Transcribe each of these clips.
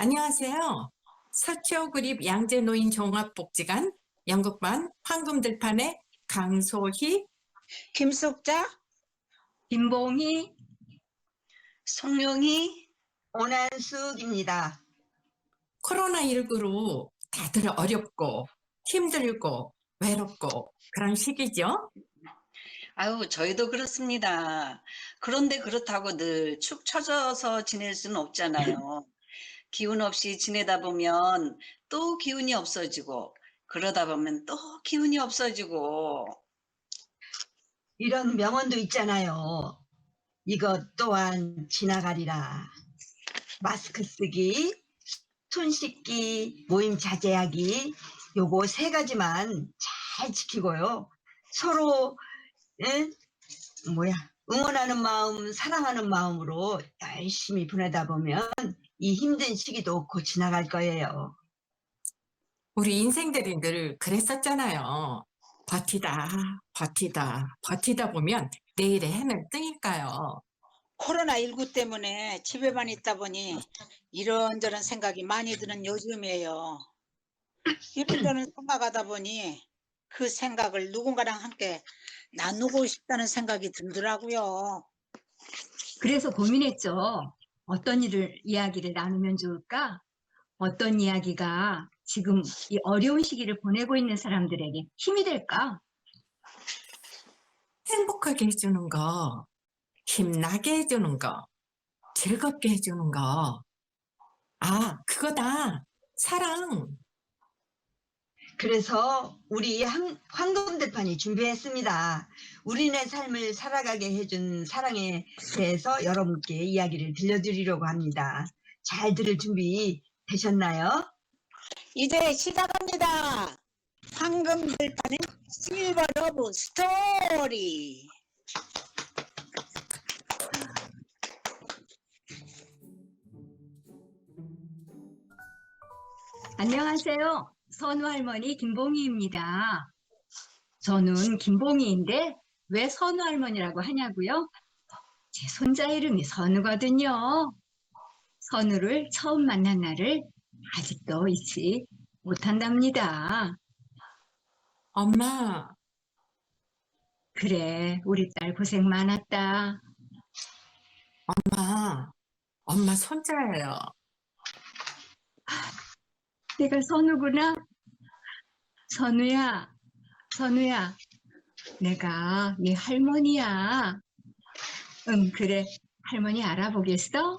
안녕하세요. 서초구립 양재노인 종합복지관 연극반 황금들판의 강소희, 김숙자, 김봉희, 송룡희, 오난숙입니다. 코로나19로 다들 어렵고 힘들고 외롭고 그런 시기죠. 아유, 저희도 그렇습니다. 그런데 그렇다고 늘 축 처져서 지낼 수는 없잖아요. 기운 없이 지내다 보면 또 기운이 없어지고, 그러다 보면 또 기운이 없어지고. 이런 명언도 있잖아요. 이것 또한 지나가리라. 마스크 쓰기, 손 씻기, 모임 자제하기, 요거 세 가지만 잘 지키고요. 서로 응원하는 마음, 사랑하는 마음으로 열심히 보내다 보면 이 힘든 시기도 곧 지나갈 거예요. 우리 인생들이 늘 그랬었잖아요. 버티다 보면 내일의 해는 뜨니까요. 코로나19 때문에 집에만 있다 보니 이런저런 생각이 많이 드는 요즘이에요. 이런저런 생각하다 보니 그 생각을 누군가랑 함께 나누고 싶다는 생각이 들더라고요. 그래서 고민했죠. 어떤 이야기를 나누면 좋을까? 어떤 이야기가 지금 이 어려운 시기를 보내고 있는 사람들에게 힘이 될까? 행복하게 해주는 거, 힘나게 해주는 거, 즐겁게 해주는 거. 아, 그거다. 사랑. 그래서 우리 황금들판이 준비했습니다. 우리네 삶을 살아가게 해준 사랑에 대해서 여러분께 이야기를 들려드리려고 합니다. 잘 들을 준비 되셨나요? 이제 시작합니다. 황금들판의 실버 러브 스토리. 안녕하세요. 선우 할머니 김봉희입니다. 저는 김봉희인데 왜 선우 할머니라고 하냐고요? 제 손자 이름이 선우거든요. 선우를 처음 만난 날을 아직도 잊지 못한답니다. 엄마, 그래, 우리 딸 고생 많았다. 엄마 손자예요. 내가 선우구나. 선우야, 내가 네 할머니야. 응, 그래, 할머니 알아보겠어?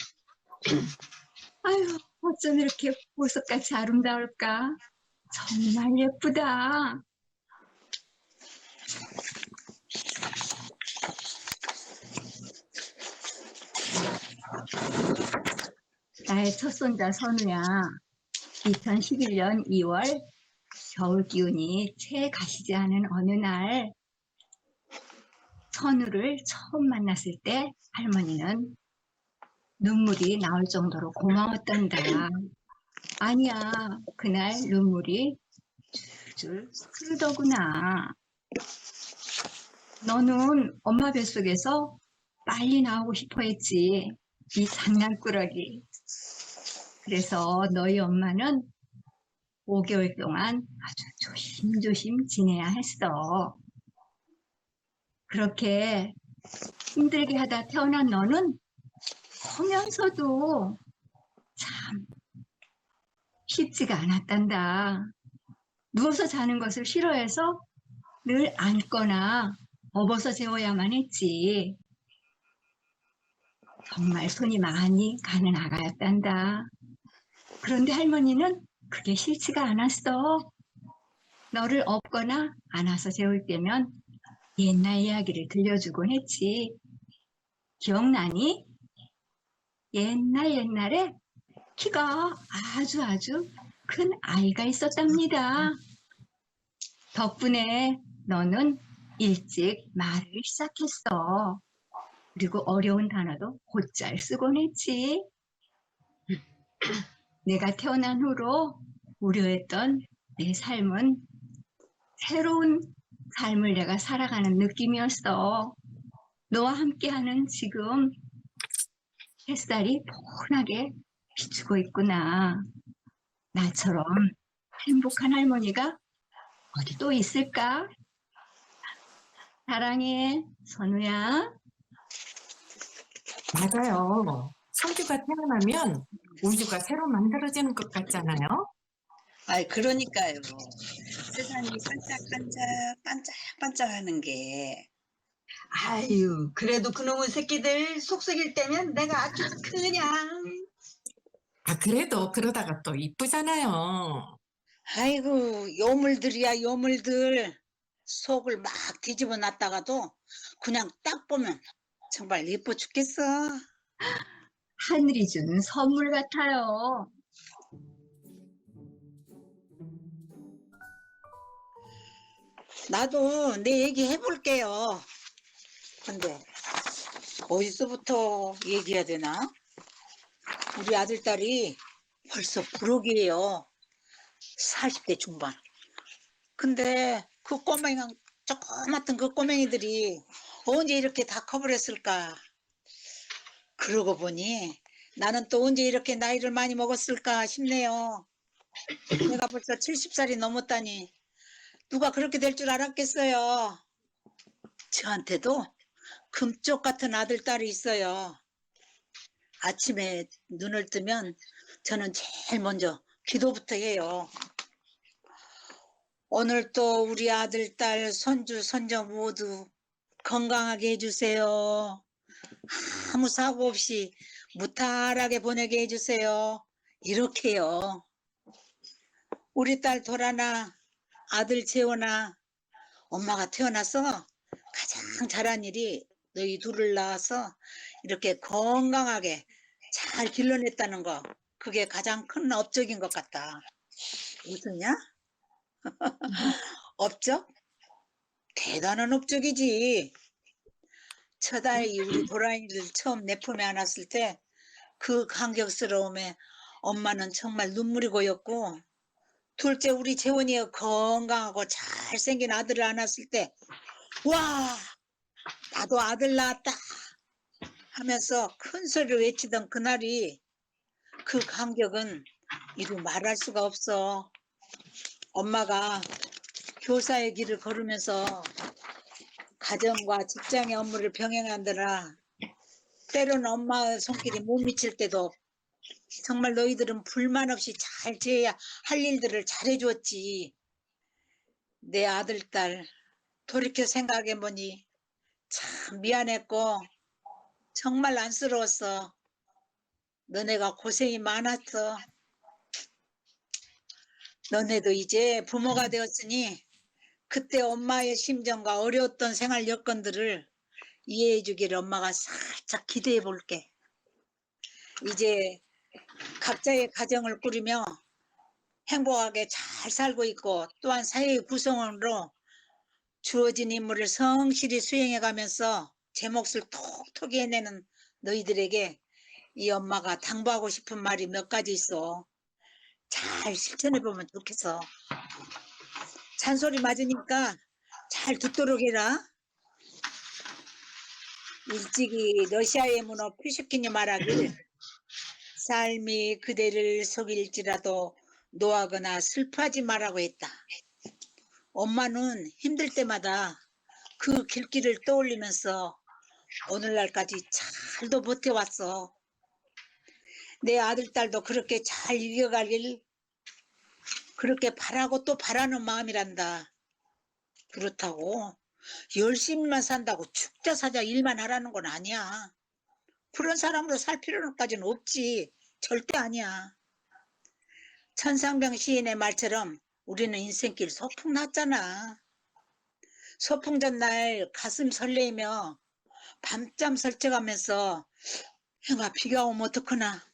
아유, 어쩜 이렇게 보석같이 아름다울까? 정말 예쁘다. 나의 첫손자 선우야. 2011년 2월 겨울 기운이 채 가시지 않은 어느 날 선우를 처음 만났을 때 할머니는 눈물이 나올 정도로 고마웠단다. 아니야, 그날 눈물이 줄줄 흐르더구나. 너는 엄마 뱃속에서 빨리 나오고 싶어 했지. 이 장난꾸러기. 그래서 너희 엄마는 5개월 동안 아주 조심조심 지내야 했어. 그렇게 힘들게 하다 태어난 너는 커면서도 참 쉽지가 않았단다. 누워서 자는 것을 싫어해서 늘 앉거나 업어서 재워야만 했지. 정말 손이 많이 가는 아가였단다. 그런데 할머니는 그게 싫지가 않았어. 너를 업거나 안아서 재울 때면 옛날 이야기를 들려주곤 했지. 기억나니? 옛날에 키가 아주 큰 아이가 있었답니다. 덕분에 너는 일찍 말을 시작했어. 그리고 어려운 단어도 곧잘 쓰곤 했지. 내가 태어난 후로 우려했던 내 삶은 새로운 삶을 내가 살아가는 느낌이었어. 너와 함께하는 지금 햇살이 포근하게 비추고 있구나. 나처럼 행복한 할머니가 어디 또 있을까? 사랑해, 선우야. 맞아요. 성주가 태어나면 우주가 새로 만들어지는 것 같잖아요. 아이, 그러니까요. 세상이 반짝반짝하는 게. 아유, 그래도 그놈의 새끼들 속썩일 때면 내가 아주 그냥. 아, 그래도 그러다가 또 이쁘잖아요. 아이고, 요물들이야, 요물들. 속을 막 뒤집어 놨다가도 그냥 딱 보면 정말 예뻐 죽겠어. 하늘이 준 선물 같아요. 나도 내 얘기 해볼게요. 근데 어디서부터 얘기해야 되나? 우리 아들딸이 벌써 부록이에요. 40대 중반. 근데 그 꼬맹이, 조그맣던 그 꼬맹이들이 언제 이렇게 다 커버렸을까? 그러고 보니 나는 또 언제 이렇게 나이를 많이 먹었을까 싶네요. 내가 벌써 70살이 넘었다니 누가 그렇게 될 줄 알았겠어요. 저한테도 금쪽 같은 아들, 딸이 있어요. 아침에 눈을 뜨면 저는 제일 먼저 기도부터 해요. 오늘 또 우리 아들, 딸, 손주, 손자 모두 건강하게 해주세요. 아무 사고 없이 무탈하게 보내게 해주세요. 이렇게요. 우리 딸 도라나, 아들 재원아, 엄마가 태어나서 가장 잘한 일이 너희 둘을 낳아서 이렇게 건강하게 잘 길러냈다는 거, 그게 가장 큰 업적인 것 같다. 웃었냐? 업적? 대단한 업적이지. 첫 아이 우리 도라이를 처음 내 품에 안았을 때 그 감격스러움에 엄마는 정말 눈물이 고였고, 둘째 우리 재원이가 건강하고 잘생긴 아들을 안았을 때 와, 나도 아들 낳았다 하면서 큰 소리로 외치던 그날이, 그 감격은 이루 말할 수가 없어. 엄마가 교사의 길을 걸으면서 가정과 직장의 업무를 병행하느라 때로는 엄마의 손길이 못 미칠 때도 정말 너희들은 불만 없이 잘 지어야 할 일들을 잘해주었지. 내 아들, 딸 돌이켜 생각해보니 참 미안했고 정말 안쓰러웠어. 너네가 고생이 많았어. 너네도 이제 부모가 되었으니 그때 엄마의 심정과 어려웠던 생활 여건들을 이해해 주기를 엄마가 살짝 기대해 볼게. 이제 각자의 가정을 꾸리며 행복하게 잘 살고 있고, 또한 사회의 구성원으로 주어진 임무를 성실히 수행해 가면서 제 몫을 톡톡히 해내는 너희들에게 이 엄마가 당부하고 싶은 말이 몇 가지 있어. 잘 실천해 보면 좋겠어. 잔소리 맞으니까 잘 듣도록 해라. 일찍이 러시아의 문어 퓨시킨이 말하길, 삶이 그대를 속일지라도 노하거나 슬퍼하지 말라고 했다. 엄마는 힘들 때마다 그 길길을 떠올리면서 오늘날까지 잘도 버텨왔어. 내 아들, 딸도 그렇게 잘 이겨가길 그렇게 바라고 또 바라는 마음이란다. 그렇다고 열심히만 산다고 죽자 사자 일만 하라는 건 아니야. 그런 사람으로 살 필요까지는 없지. 절대 아니야. 천상병 시인의 말처럼 우리는 인생길 소풍 났잖아. 소풍 전날 가슴 설레이며 밤잠 설쳐가면서 형아 비가 오면 어떡하나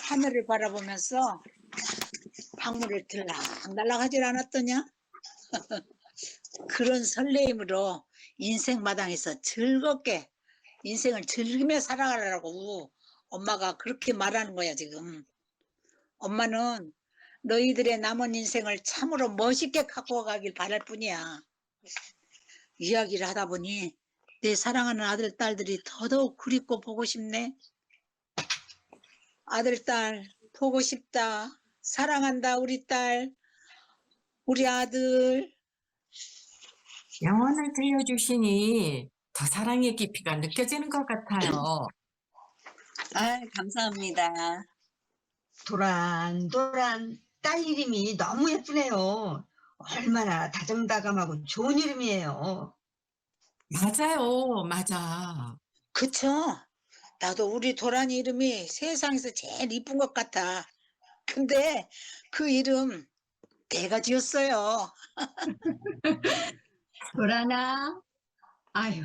하늘을 바라보면서 방문을 들락날락 하질 않았더냐? 그런 설레임으로 인생 마당에서 즐겁게 인생을 즐기며 살아가라고 엄마가 그렇게 말하는 거야 지금. 엄마는 너희들의 남은 인생을 참으로 멋있게 갖고 가길 바랄 뿐이야. 이야기를 하다 보니 내 사랑하는 아들, 딸들이 더더욱 그립고 보고 싶네. 아들, 딸 보고 싶다. 사랑한다, 우리 딸, 우리 아들. 영혼을 들려주시니 더 사랑의 깊이가 느껴지는 것 같아요. 아, 감사합니다. 도란도란 딸 이름이 너무 예쁘네요. 얼마나 다정다감하고 좋은 이름이에요. 맞아요, 맞아. 그쵸? 나도 우리 도란이 이름이 세상에서 제일 이쁜 것 같아. 근데 그 이름 내가 지었어요. 도란아, 아유,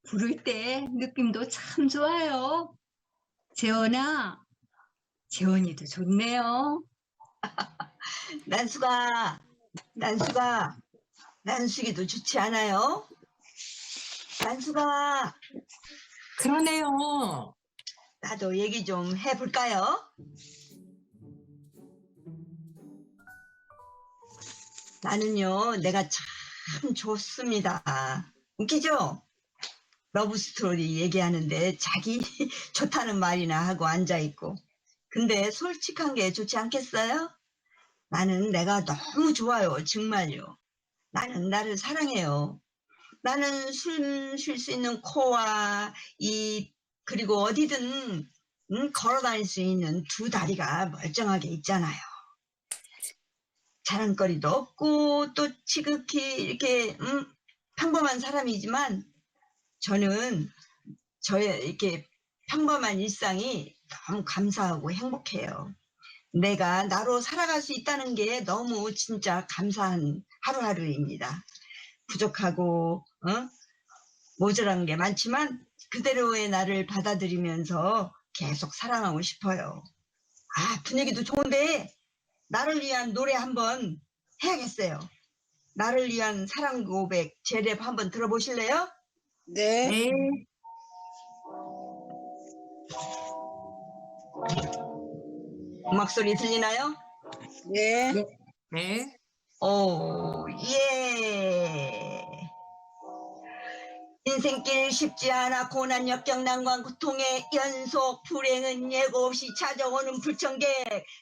부를 때 느낌도 참 좋아요. 재원아, 재원이도 좋네요. 난수가, 난수기도 좋지 않아요? 난수가, 그러네요. 나도 얘기 좀 해볼까요? 나는요, 내가 참 좋습니다. 웃기죠? 러브스토리 얘기하는데 자기 좋다는 말이나 하고 앉아있고. 근데 솔직한 게 좋지 않겠어요? 나는 내가 너무 좋아요, 정말요. 나는 나를 사랑해요. 나는 숨 쉴 수 있는 코와 입, 그리고 어디든 걸어 다닐 수 있는 두 다리가 멀쩡하게 있잖아요. 자랑거리도 없고 또 지극히 이렇게 평범한 사람이지만 저는 저의 이렇게 평범한 일상이 너무 감사하고 행복해요. 내가 나로 살아갈 수 있다는 게 너무 진짜 감사한 하루하루입니다. 부족하고 모자란 게 많지만 그대로의 나를 받아들이면서 계속 사랑하고 싶어요. 아, 분위기도 좋은데 나를 위한 노래 한번 해야겠어요. 나를 위한 사랑 고백 재랩 한번 들어보실래요? 네. 네, 음악 소리 들리나요? 네. 네. 오, 예. 인생길 쉽지 않아 고난 역경 난관 고통의 연속 불행은 예고 없이 찾아오는 불청객.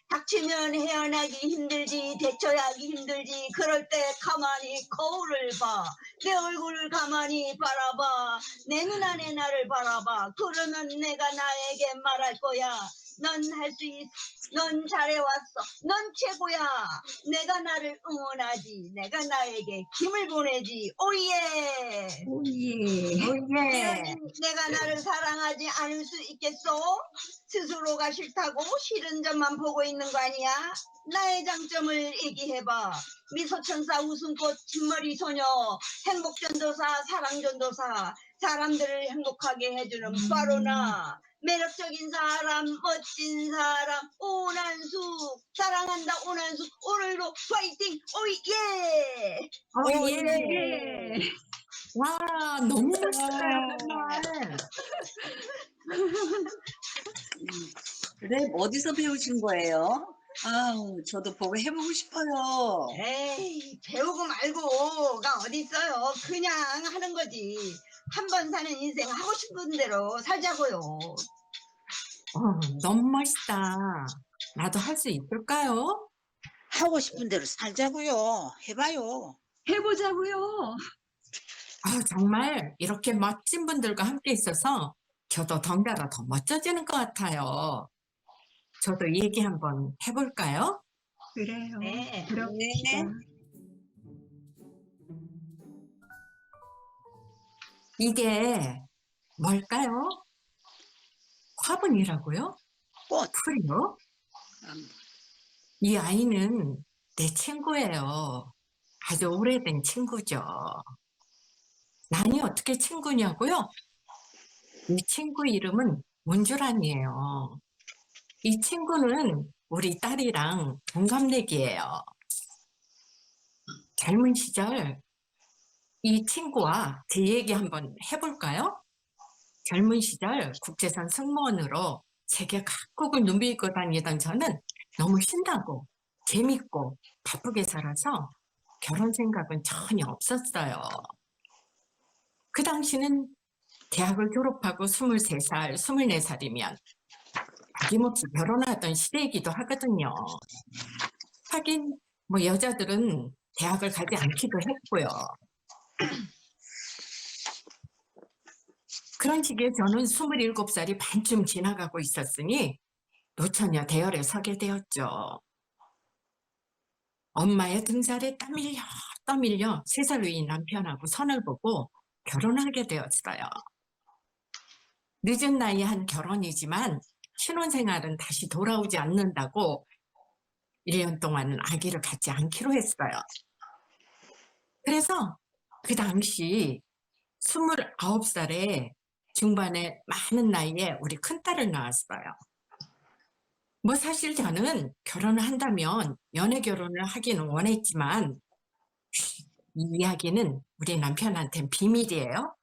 닥치면 헤어나기 힘들지 대처하기 힘들지. 그럴 때 가만히 거울을 봐. 내 얼굴을 가만히 바라봐. 내 눈 안에 나를 바라봐. 그러면 내가 나에게 말할 거야. 넌 할 수 있어. 넌 잘해왔어. 넌 최고야. 내가 나를 응원하지. 내가 나에게 힘을 보내지. 오예. 오예. 오예. 내가 나를 사랑하지 않을 수 있겠어? 스스로가 싫다고 싫은 점만 보고 있는 거 아니야? 나의 장점을 얘기해봐. 미소천사, 웃음꽃, 흰머리 소녀, 행복전도사, 사랑전도사, 사람들을 행복하게 해주는 바로나. 매력적인 사람, 멋진 사람, 오난숙, 사랑한다 오난숙, 오늘도 파이팅, 오예! 오예. 예. 와, 너무 멋있어요, 정말. 랩 어디서 배우신 거예요? 아우, 저도 보고 해보고 싶어요. 에이, 배우고 말고가 어딨어요. 그냥 하는 거지. 한 번 사는 인생 하고 싶은 대로 살자고요. 너무 멋있다. 나도 할 수 있을까요? 하고 싶은 대로 살자고요. 해봐요. 해보자고요. 정말 이렇게 멋진 분들과 함께 있어서 저도 덩달아 더 멋져지는 것 같아요. 저도 이 얘기 한번 해볼까요? 그래요. 네. 그럽시다. 이게 뭘까요? 화분이라고요? 꽃. 풀이요? 이 아이는 내 친구예요. 아주 오래된 친구죠. 난이 어떻게 친구냐고요? 이 친구 이름은 문주란이에요. 이 친구는 우리 딸이랑 동갑내기예요. 젊은 시절 이 친구와 제 얘기 한번 해볼까요? 젊은 시절 국제선 승무원으로 세계 각국을 누비고 다니던 저는 너무 신나고 재밌고 바쁘게 살아서 결혼 생각은 전혀 없었어요. 그 당시는 대학을 졸업하고 23살, 24살이면 어김없이 결혼하던 시대이기도 하거든요. 하긴 뭐 여자들은 대학을 가지 않기도 했고요. 그런 시기에 저는 27살이 반쯤 지나가고 있었으니 노처녀 대열에 서게 되었죠. 엄마의 등살에 떠밀려 3살 위인 남편하고 선을 보고 결혼하게 되었어요. 늦은 나이에 한 결혼이지만 신혼생활은 다시 돌아오지 않는다고 1년 동안은 아기를 갖지 않기로 했어요. 그래서 그 당시 29살에 중반에 많은 나이에 우리 큰딸을 낳았어요. 뭐 사실 저는 결혼을 한다면 연애 결혼을 하기는 원했지만 이 이야기는 우리 남편한테는 비밀이에요.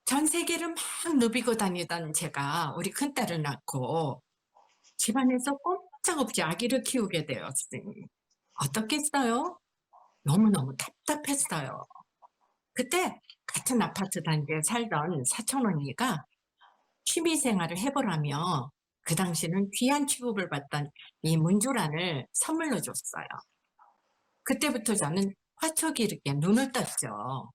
전 세계를 막 누비고 다니던 제가 우리 큰딸을 낳고 집안에서 꼼짝없이 아기를 키우게 되었으니 어떻겠어요? 너무너무 답답했어요. 그때 같은 아파트 단지에 살던 사촌 언니가 취미 생활을 해보라며 그 당시는 귀한 취급을 받던 이 문주란을 선물로 줬어요. 그때부터 저는 화초 기르기에 눈을 떴죠.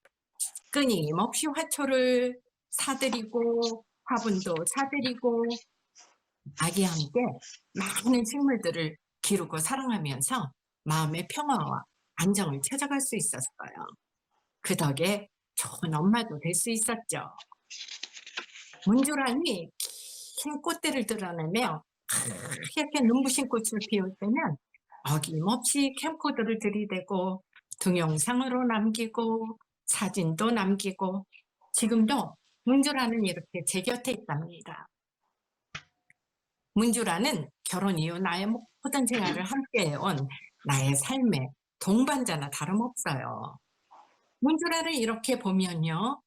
끊임없이 화초를 사들이고 화분도 사들이고 아기와 함께 많은 식물들을 기르고 사랑하면서 마음의 평화와 안정을 찾아갈 수 있었어요. 그 덕에 좋은 엄마도 될 수 있었죠. 문주란이 긴 꽃대를 드러내며 하얗게 눈부신 꽃을 피울 때면 어김없이 캠코더를 들이대고 동영상으로 남기고 사진도 남기고 지금도 문주란은 이렇게 제 곁에 있답니다. 문주란은 결혼 이후 나의 모든 생활을 함께해온 나의 삶의 동반자나 다름없어요. 문주란을 이렇게 보면요.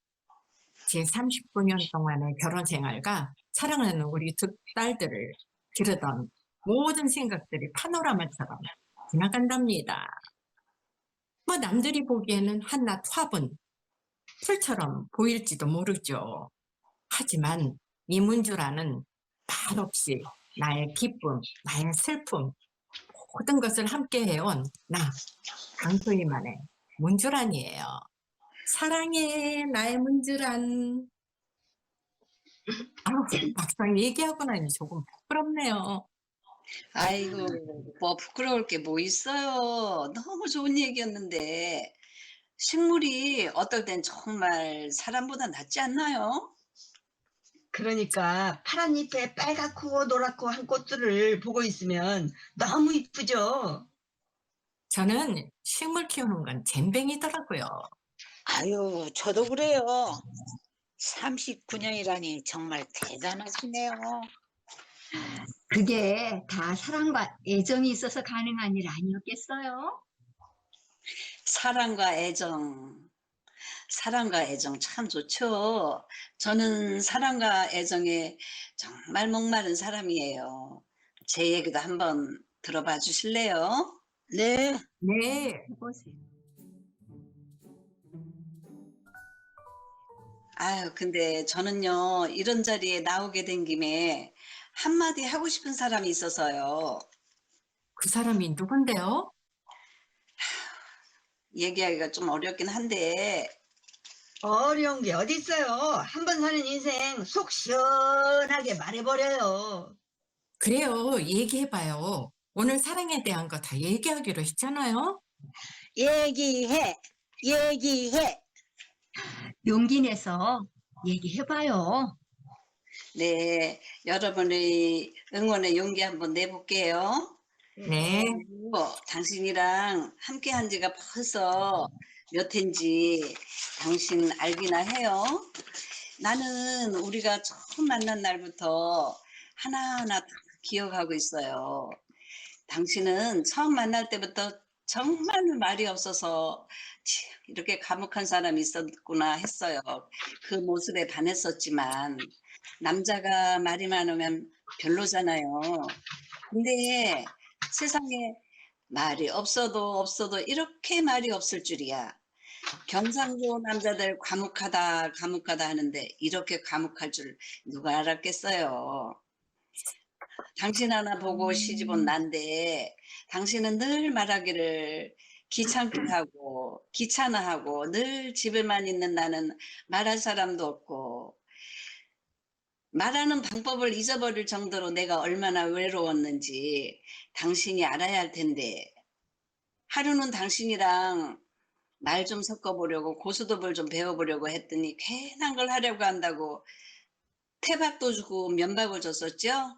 제 39년 동안의 결혼 생활과 사랑하는 우리 2딸들을 기르던 모든 생각들이 파노라마처럼 지나간답니다. 뭐 남들이 보기에는 한낱 화분, 풀처럼 보일지도 모르죠. 하지만 이 문주란은 말없이 나의 기쁨, 나의 슬픔, 모든 것을 함께 해온 나, 강소희만의 문주란이에요. 사랑해, 나의 문주란. 막상 얘기하고 나니 조금 부끄럽네요. 아이고, 뭐 부끄러울 게 뭐 있어요. 너무 좋은 얘기였는데 식물이 어떨 땐 정말 사람보다 낫지 않나요? 그러니까 파란 잎에 빨갛고 노랗고 한 꽃들을 보고 있으면 너무 이쁘죠? 저는 식물 키우는 건 잼뱅이더라고요. 아유, 저도 그래요. 39년이라니 정말 대단하시네요. 그게 다 사랑과 애정이 있어서 가능한 일 아니었겠어요? 사랑과 애정 참 좋죠. 저는 사랑과 애정에 정말 목마른 사람이에요. 제 얘기도 한번 들어봐 주실래요? 네, 네, 해보세요. 아유, 근데 저는요, 이런 자리에 나오게 된 김에 한마디 하고 싶은 사람이 있어서요. 그 사람이 누군데요? 얘기하기가 좀 어렵긴 한데, 어려운 게 어디 있어요? 한 번 사는 인생 속 시원하게 말해버려요. 그래요, 얘기해봐요. 오늘 사랑에 대한 거 다 얘기하기로 했잖아요. 얘기해. 용기 내서 얘기해봐요. 네, 여러분의 응원의 용기 한번 내볼게요. 네, 당신이랑 함께 한 지가 벌써 몇 해인지 당신 알기나 해요. 나는 우리가 처음 만난 날부터 하나하나 다 기억하고 있어요. 당신은 처음 만날 때부터 정말 말이 없어서 이렇게 과묵한 사람이 있었구나 했어요. 그 모습에 반했었지만 남자가 말이 많으면 별로잖아요. 근데 세상에 말이 없어도 이렇게 말이 없을 줄이야. 경상도 남자들 과묵하다 과묵하다 하는데 이렇게 과묵할 줄 누가 알았겠어요. 당신 하나 보고 시집 온 난데 당신은 늘 말하기를 귀찮게 하고 귀찮아하고 늘 집에만 있는 나는 말할 사람도 없고 말하는 방법을 잊어버릴 정도로 내가 얼마나 외로웠는지 당신이 알아야 할 텐데 하루는 당신이랑 말 좀 섞어보려고 고스톱을 좀 배워보려고 했더니 괜한 걸 하려고 한다고 태박도 주고 면박을 줬었죠.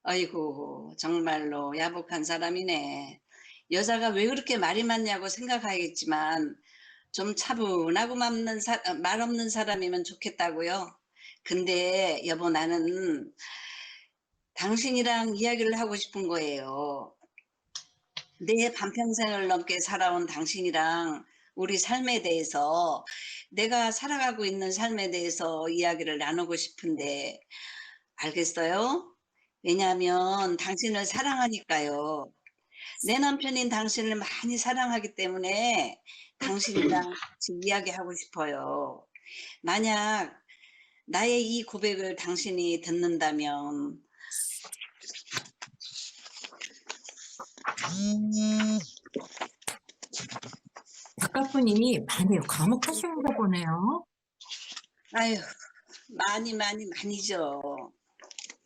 아이고 정말로 야복한 사람이네. 여자가 왜 그렇게 말이 많냐고 생각하겠지만 좀 차분하고 말 없는 사람이면 좋겠다고요. 근데 여보 나는 당신이랑 이야기를 하고 싶은 거예요. 내 반평생을 넘게 살아온 당신이랑 우리 삶에 대해서 내가 살아가고 있는 삶에 대해서 이야기를 나누고 싶은데 알겠어요? 왜냐하면 당신을 사랑하니까요. 내 남편인 당신을 많이 사랑하기 때문에 당신이랑 같이 이야기하고 싶어요. 만약 나의 이 고백을 당신이 듣는다면 작가분이 많이 과묵하신가 보네요. 아유 많이죠.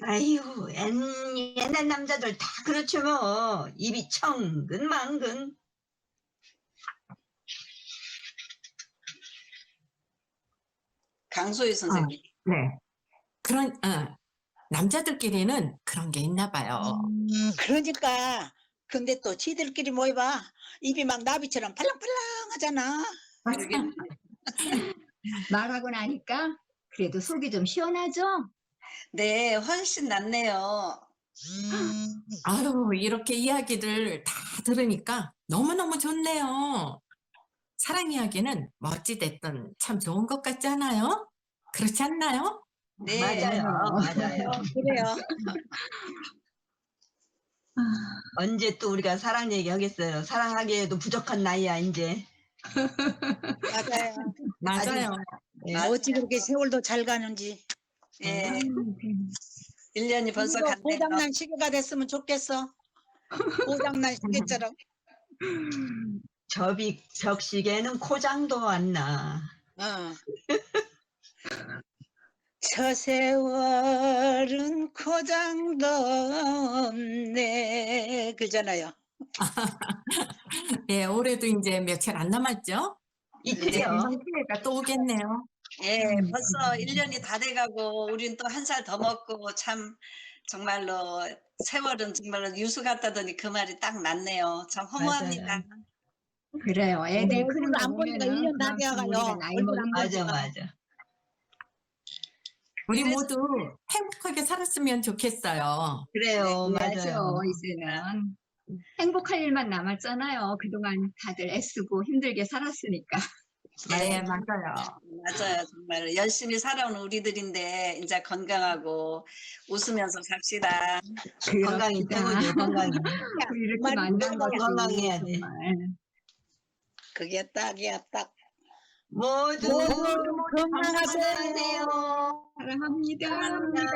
아이고, 옛날 남자들 다 그렇죠 뭐. 입이 청근만근. 강소희 선생님. 네. 남자들끼리는 그런 게 있나 봐요. 그러니까 근데 또 지들끼리 모여봐 입이 막 나비처럼 팔랑팔랑 하잖아. 말하고 나니까 그래도 속이 좀 시원하죠? 네, 훨씬 낫네요. 아유, 이렇게 이야기들 다 들으니까 너무너무 좋네요. 사랑 이야기는 뭐 어찌됐든 참 좋은 것 같지 않아요? 그렇지 않나요? 네, 맞아요. 그래요. 언제 또 우리가 사랑 얘기하겠어요. 사랑하기에도 부족한 나이야 이제. 맞아요. 맞아요. 네. 어찌 그렇게 세월도 잘 가는지. 예, 1년이 벌써 갔네요. 고장난 시계가 됐으면 좋겠어. 고장난 시계처럼. 적시계는 코장도 안 나. 어. 저 세월은 고장도 없네. 그잖아요. 예, 올해도 이제 며칠 안 남았죠? 이제 있죠. 금방 새해가 또 오겠네요. 예, 벌써 1년이 다 돼가고 우린 또 한 살 더 먹고 참 정말로 세월은 정말로 유수 같다더니 그 말이 딱 맞네요. 참 허무합니다. 맞아요. 그래요. 애들 얼굴 크는 거 안 보니까 보면은 1년 다 그만큼 돼가요. 우리가 나이 얼굴 안 먹은 거죠. 맞아. 우리 그래서- 모두 행복하게 살았으면 좋겠어요. 그래요. 그래야죠, 맞아요. 이제는. 행복할 일만 남았잖아요. 그동안 다들 애쓰고 힘들게 살았으니까. 네, 맞아요. 맞아요. 정말 열심히 살아온 우리들인데 이제 건강하고 웃으면서 삽시다. 건강이 그렇습니다. 최고죠. 건강이. 우리 이렇게 정말 만난 것도 건강해야 돼. 정말 그게 딱이야, 딱. 모두 건강하세요. 건강하세요. 사랑합니다. 감사합니다.